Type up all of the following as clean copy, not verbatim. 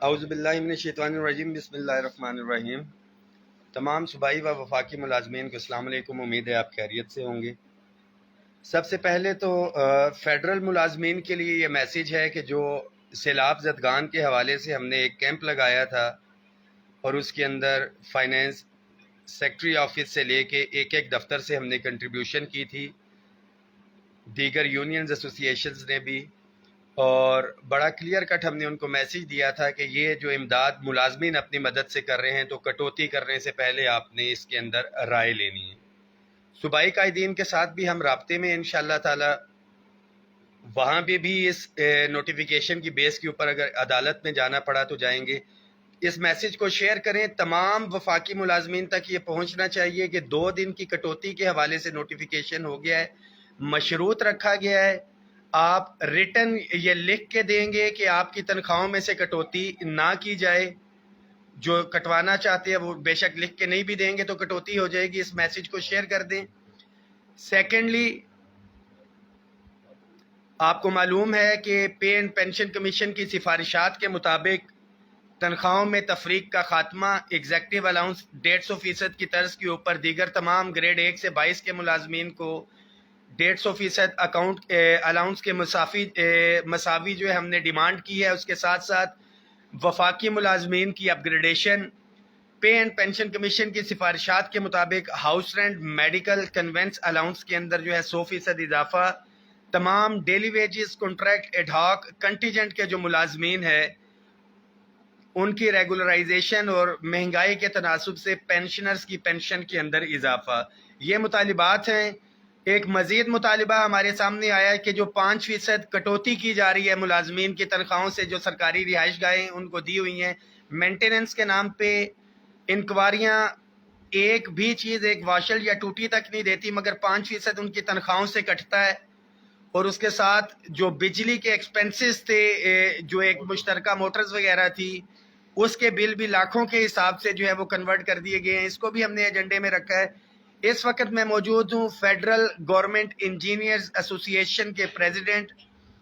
اعوذ باللہ من الشیطان الرجیم بسم اللہ الرحمن الرحیم۔ تمام صوبائی و وفاقی ملازمین کو السلام علیکم، امید ہے آپ خیریت سے ہوں گے۔ سب سے پہلے تو فیڈرل ملازمین کے لیے یہ میسیج ہے کہ جو سیلاب زدگان کے حوالے سے ہم نے ایک کیمپ لگایا تھا اور اس کے اندر فائنینس سیکٹری آفس سے لے کے ایک ایک دفتر سے ہم نے کنٹریبیوشن کی تھی، دیگر یونینز ایسوسیشنز نے بھی، اور بڑا کلیئر کٹ ہم نے ان کو میسیج دیا تھا کہ یہ جو امداد ملازمین اپنی مدد سے کر رہے ہیں تو کٹوتی کرنے سے پہلے آپ نے اس کے اندر رائے لینی ہے۔ صوبائی قائدین کے ساتھ بھی ہم رابطے میں انشاءاللہ تعالی، وہاں بھی اس نوٹیفیکیشن کی بیس کے اوپر اگر عدالت میں جانا پڑا تو جائیں گے۔ اس میسیج کو شیئر کریں، تمام وفاقی ملازمین تک یہ پہنچنا چاہیے کہ 2 دن کی کٹوتی کے حوالے سے نوٹیفیکیشن ہو گیا ہے، مشروط رکھا گیا ہے، آپ ریٹن یہ لکھ کے دیں گے کہ آپ کی تنخواہوں میں سے کٹوتی نہ کی جائے۔ جو کٹوانا چاہتے ہیں وہ بے شک لکھ کے نہیں بھی دیں گے تو کٹوتی ہو جائے گی۔ اس میسیج کو شیئر کر دیں۔ سیکنڈلی، آپ کو معلوم ہے کہ پے اینڈ پینشن کمیشن کی سفارشات کے مطابق تنخواہوں میں تفریق کا خاتمہ، ایگزیکٹو الاؤنس 150% کی طرز کے اوپر دیگر تمام گریڈ 1 سے 22 کے ملازمین کو 150% اکاؤنٹ الاؤنس کے مساوی جو ہے ہم نے ڈیمانڈ کی ہے۔ اس کے ساتھ ساتھ وفاقی ملازمین کی upgradation, pay and pension commission کی سفارشات کے مطابق house rent, medical, conveyance allowance کے اندر جو ہے 100% اضافہ، تمام daily wages, contract, ad hoc, contingent کے جو ملازمین ہیں ان کی ریگولرائزیشن اور مہنگائی کے تناسب سے پینشنرز کی پینشن کے اندر اضافہ، یہ مطالبات ہیں۔ ایک مزید مطالبہ ہمارے سامنے آیا ہے کہ جو 5% کٹوتی کی جا رہی ہے ملازمین کی تنخواہوں سے، جو سرکاری رہائش گاہیں ان کو دی ہوئی ہیں مینٹیننس کے نام پہ، انکوائریاں ایک بھی چیز، ایک واشل یا ٹوٹی تک نہیں دیتی، مگر 5% ان کی تنخواہوں سے کٹتا ہے۔ اور اس کے ساتھ جو بجلی کے ایکسپنسز تھے، جو ایک مشترکہ موٹرز وغیرہ تھی، اس کے بل بھی لاکھوں کے حساب سے جو ہے وہ کنورٹ کر دیے گئے ہیں۔ اس کو بھی ہم نے ایجنڈے میں رکھا ہے۔ اس وقت میں موجود ہوں فیڈرل گورنمنٹ انجینئرز ایسوسی ایشن کے پریزیڈنٹ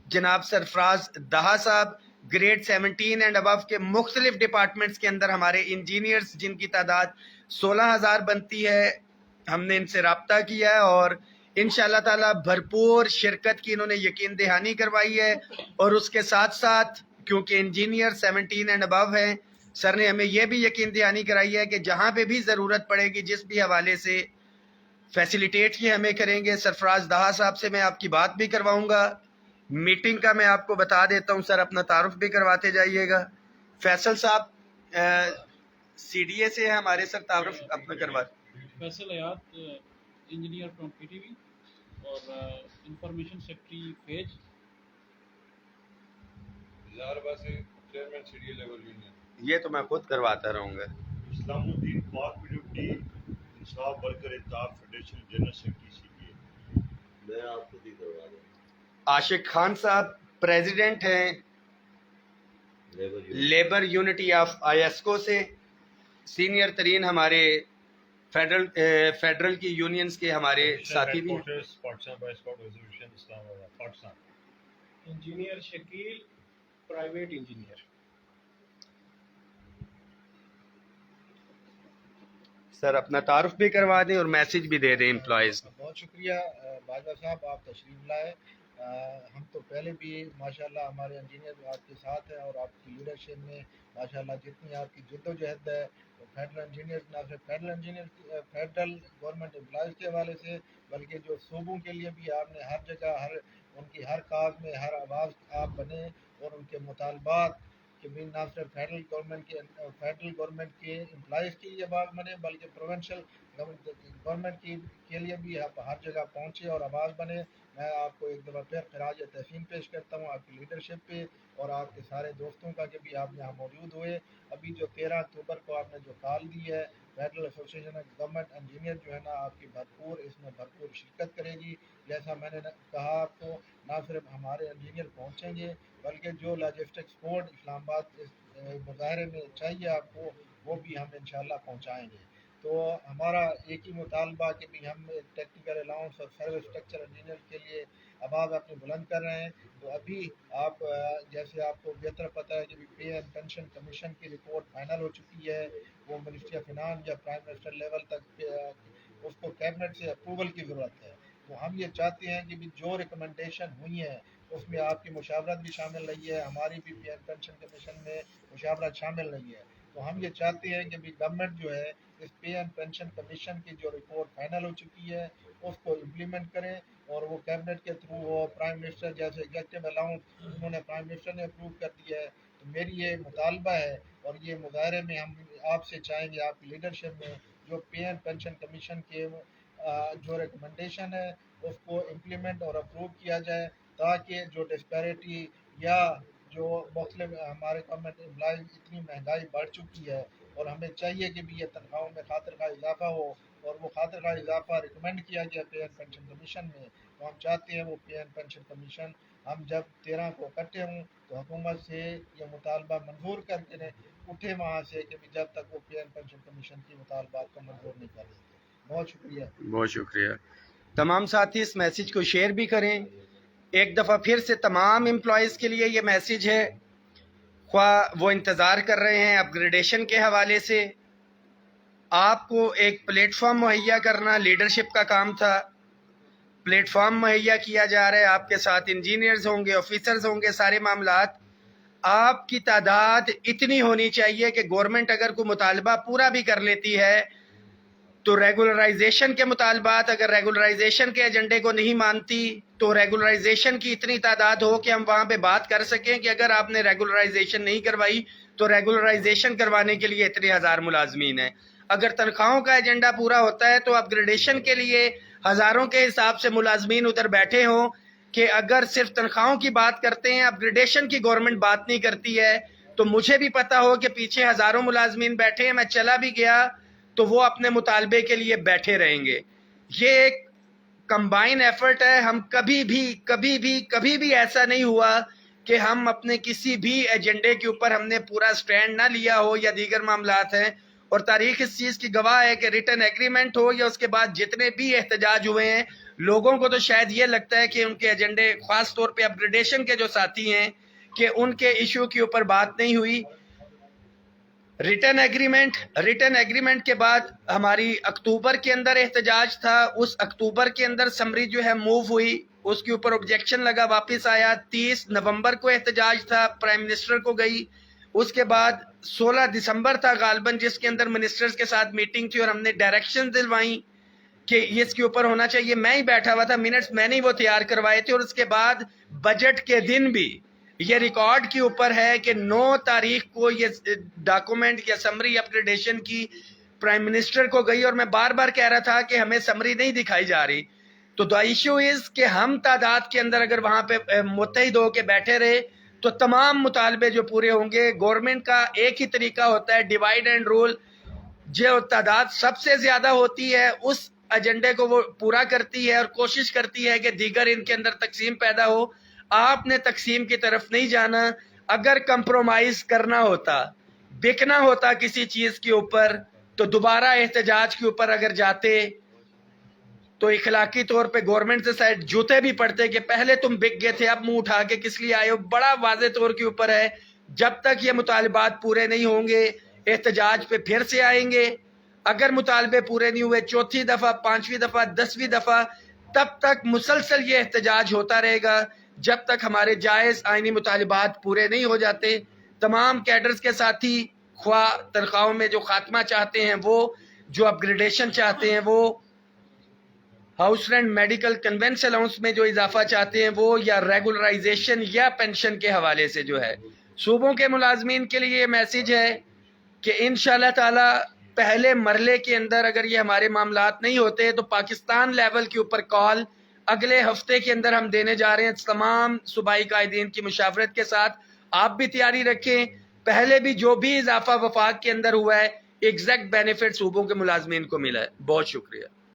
جناب سرفراز دہا صاحب۔ گریڈ 17 اینڈ ابو کے مختلف ڈپارٹمنٹس کے اندر ہمارے انجینئرز جن کی تعداد 16,000 بنتی ہے، ہم نے ان سے رابطہ کیا ہے اور انشاءاللہ تعالی بھرپور شرکت کی انہوں نے یقین دہانی کروائی ہے۔ اور اس کے ساتھ ساتھ کیونکہ انجینئر 17 اینڈ ابو ہیں، سر نے ہمیں یہ بھی یقین دہانی کرائی ہے کہ جہاں پہ بھی ضرورت پڑے گی، جس بھی حوالے سے فیسیلیٹیٹ یہ ہمیں کریں گے۔ سرفراز دہا صاحب سے میں آپ کی بات بھی کرواؤں گا۔ میٹنگ کا میں آپ کو بتا دیتا ہوں، سر اپنا تعارف بھی کرواتے جائیے گا۔ فیصل صاحب سی ڈی اے سے ہیں ہمارے، سر تعارف اپنا کرواتے۔ Faisal Hayat, engineer from P T V اور انفارمیشن سیکرٹری فیج، chairman C D A labour union. یہ تو میں خود کرواتا رہوں گا۔ اسلام الدین پاک ڈیوٹی انصاف ورکر اتحاد فیڈریشن جنرل سیکرٹری سی پی اے۔ میں آپ کو دی کروا دوں گا۔ عاشق خان صاحب پریزیڈنٹ ہیں لیبر یونٹی آف آئیسکو سے، سینئر ترین ہمارے فیڈرل کی یونینز کے ہمارے ساتھی بھی ہیں۔ Engineer Shakeel, private engineer. Sir اپنا تعارف بھی کروا دیں اور میسج بھی دے دیں امپلائیز کو۔ بہت شکریہ باجوہ صاحب، آپ تشریف لائے۔ ہم تو پہلے بھی ماشاءاللہ ہمارے انجینئر آپ کے ساتھ ہیں اور آپ کی لیڈرشپ میں ماشاءاللہ جتنی آپ کی جد و جہد ہے فیڈرل انجینئر، نہ صرف فیڈرل گورنمنٹ امپلائیز کے حوالے سے بلکہ جو صوبوں کے لیے بھی آپ نے ہر جگہ ان کی ہر کاز میں ہر آواز آپ بنے اور ان کے مطالبات کہ بھی نہ صرف فیڈرل گورنمنٹ کے امپلائیز کی یہ آواز بنے بلکہ پروونشل گورنمنٹ کے لیے بھی آپ ہر جگہ پہنچے اور آواز بنے۔ میں آپ کو ایک دفعہ پھر خراج تحسین پیش کرتا ہوں آپ کی لیڈرشپ پہ اور آپ کے سارے دوستوں کا کہ بھی آپ یہاں موجود ہوئے۔ ابھی جو 13 اکتوبر کو آپ نے جو کال دی ہے، federal association of government engineer جو ہے نا آپ کی اس میں بھرپور شرکت کرے گی۔ جیسا میں نے کہا آپ کو، نہ صرف ہمارے انجینئر پہنچیں گے بلکہ جو لاجسٹک سپورٹ اسلام آباد اس مظاہرے میں چاہیے آپ کو وہ بھی ہم انشاءاللہ پہنچائیں گے۔ تو ہمارا ایک ہی مطالبہ کہ بھی ہم ٹیکنیکل الاؤنس اور سروس اسٹرکچر انجینئر کے لیے اب آپ اپنی بلند کر رہے ہیں. تو ابھی آپ جیسے آپ کو بہتر پتہ ہے کہ پے اینڈ پینشن کمیشن کی رپورٹ فائنل ہو چکی ہے. وہ منسٹری آف فنانس یا پرائم منسٹر لیول تک اس کو کیبنٹ سے اپروول کی ضرورت ہے. تو ہم یہ چاہتے ہیں کہ بھی جو ریکمنڈیشن ہوئی ہیں اس میں آپ کی مشاورت بھی شامل رہی ہے, ہماری بھی پے اینڈ پینشن کمیشن میں مشاورت شامل رہی ہے. تو ہم یہ چاہتے ہیں کہ بھی گورنمنٹ جو ہے اس پے اینڈ پینشن کمیشن کی جو رپورٹ فائنل ہو چکی ہے اس کو امپلیمنٹ کریں, اور وہ کیبنٹ کے تھرو وہ پرائم منسٹر جیسے ایگزیکٹو الاؤنس انہوں نے پرائم منسٹر نے اپروو کر دیا ہے. تو میری یہ مطالبہ ہے اور یہ مظاہرے میں ہم آپ سے چاہیں گے آپ کی لیڈرشپ میں جو پے اینڈ پینشن کمیشن کے جو ریکمنڈیشن ہے اس کو امپلیمنٹ اور اپروو کیا جائے, تاکہ جو ڈسپیرٹی یا جو مختلف ہمارے گورنمنٹ امپلائیز اتنی مہنگائی بڑھ چکی ہے اور ہمیں چاہیے کہ بھی یہ تنخواہوں میں خاطر کا اضافہ ہو, اور وہ خاطر کا اضافہ ریکمینڈ کیا گیا پے اینڈ پینشن کمیشن میں. تو ہم چاہتے ہیں وہ پے اینڈ پینشن کمیشن ہم جب 13 کو اکٹھے ہوں تو حکومت سے یہ مطالبہ منظور کر کے اٹھے وہاں سے کہ جب تک وہ پے اینڈ پینشن کمیشن کی مطالبات کو منظور نہیں کر دیتے. بہت شکریہ. بہت شکریہ. تمام ساتھی اس میسیج کو شیئر بھی کریں. ایک دفعہ پھر سے تمام امپلائیز کے لیے یہ میسیج ہے, خواہ وہ انتظار کر رہے ہیں اپ گریڈیشن کے حوالے سے, آپ کو ایک پلیٹ فارم مہیا کرنا لیڈرشپ کا کام تھا. پلیٹ فارم مہیا کیا جا رہا ہے, آپ کے ساتھ انجینئرز ہوں گے, آفیسرز ہوں گے, سارے معاملات. آپ کی تعداد اتنی ہونی چاہیے کہ گورنمنٹ اگر کوئی مطالبہ پورا بھی کر لیتی ہے تو ریگولرائزیشن کے مطالبات, اگر ریگولرائزیشن کے ایجنڈے کو نہیں مانتی تو ریگولرائزیشن کی اتنی تعداد ہو کہ ہم وہاں پہ بات کر سکیں کہ اگر آپ نے ریگولرائزیشن نہیں کروائی تو ریگولرائزیشن کروانے کے لیے اتنے ہزار ملازمین ہیں. اگر تنخواہوں کا ایجنڈا پورا ہوتا ہے تو اپ گریڈیشن کے لیے ہزاروں کے حساب سے ملازمین ادھر بیٹھے ہوں کہ اگر صرف تنخواہوں کی بات کرتے ہیں, اپ گریڈیشن کی گورنمنٹ بات نہیں کرتی ہے, تو مجھے بھی پتا ہو کہ پیچھے ہزاروں ملازمین بیٹھے ہیں, میں چلا بھی گیا تو وہ اپنے مطالبے کے لیے بیٹھے رہیں گے. یہ ایک کمبائن ایفرٹ ہے. ہم کبھی بھی ایسا نہیں ہوا کہ ہم اپنے کسی بھی ایجنڈے کے اوپر ہم نے پورا سٹینڈ نہ لیا ہو یا دیگر معاملات ہیں, اور تاریخ اس چیز کی گواہ ہے کہ ریٹن ایگریمنٹ ہو یا اس کے بعد جتنے بھی احتجاج ہوئے ہیں, لوگوں کو تو شاید یہ لگتا ہے کہ ان کے ایجنڈے, خاص طور پہ اپ گریڈیشن کے جو ساتھی ہیں, کہ ان کے ایشو کے اوپر بات نہیں ہوئی. ریٹن ایگریمنٹ کے بعد ہماری اکتوبر کے اندر احتجاج تھا. اس اکتوبر کے اندر سمری جو ہے موو ہوئی, اس کے اوپر آبجیکشن لگا, واپس آیا. 30 نومبر کو احتجاج تھا, پرائم منسٹر کو گئی. اس کے بعد 16 دسمبر تھا غالباً, جس کے اندر منسٹرز کے ساتھ میٹنگ تھی اور ہم نے ڈائریکشن دلوائیں کہ یہ اس کے اوپر ہونا چاہیے. میں ہی بیٹھا ہوا تھا, منٹس میں نے وہ تیار کروائے تھے. اور اس کے بعد بجٹ کے دن بھی یہ ریکارڈ کے اوپر ہے کہ 9 تاریخ کو یہ ڈاکومنٹ یا سمری اپ گریڈیشن کی پرائم منسٹر کو گئی, اور میں بار بار کہہ رہا تھا کہ ہمیں سمری نہیں دکھائی جا رہی. تو دا ایشو از کہ ہم تعداد کے اندر اگر وہاں پہ متحد ہو کے بیٹھے رہے تو تمام مطالبے جو پورے ہوں گے. گورنمنٹ کا ایک ہی طریقہ ہوتا ہے, ڈیوائڈ اینڈ رول. جو تعداد سب سے زیادہ ہوتی ہے اس ایجنڈے کو وہ پورا کرتی ہے اور کوشش کرتی ہے کہ دیگر ان کے اندر تقسیم پیدا ہو. آپ نے تقسیم کی طرف نہیں جانا. اگر کمپرومائز کرنا ہوتا, بکنا ہوتا کسی چیز کے اوپر, تو دوبارہ احتجاج کے اوپر اگر جاتے تو اخلاقی طور پہ گورنمنٹ سے شاید جوتے بھی پڑتے کہ پہلے تم بک گئے تھے, اب منہ اٹھا کے کس لیے آئے ہو. بڑا واضح طور کے اوپر ہے, جب تک یہ مطالبات پورے نہیں ہوں گے احتجاج پہ پھر سے آئیں گے. اگر مطالبے پورے نہیں ہوئے 4تھی دفعہ, 5ویں دفعہ, 10ویں دفعہ, تب تک مسلسل یہ احتجاج ہوتا رہے گا جب تک ہمارے جائز آئینی مطالبات پورے نہیں ہو جاتے. تمام کیڈرز کے ساتھی, خواہ تنخواہوں میں جو خاتمہ چاہتے ہیں وہ, جو اپ گریڈیشن چاہتے ہیں وہ, house rent medical conveyance allowance میں جو اضافہ چاہتے ہیں وہ, یا ریگولرائزیشن یا پینشن کے حوالے سے جو ہے, صوبوں کے ملازمین کے لیے یہ میسیج ہے کہ انشاءاللہ تعالی پہلے مرحلے کے اندر اگر یہ ہمارے معاملات نہیں ہوتے تو پاکستان لیول کے اوپر کال اگلے ہفتے کے اندر ہم دینے جا رہے ہیں تمام صوبائی قائدین کی مشاورت کے ساتھ. آپ بھی تیاری رکھیں. پہلے بھی جو بھی اضافہ وفاق کے اندر ہوا ہے ایگزیکٹ بینیفٹ صوبوں کے ملازمین کو ملا ہے. بہت شکریہ.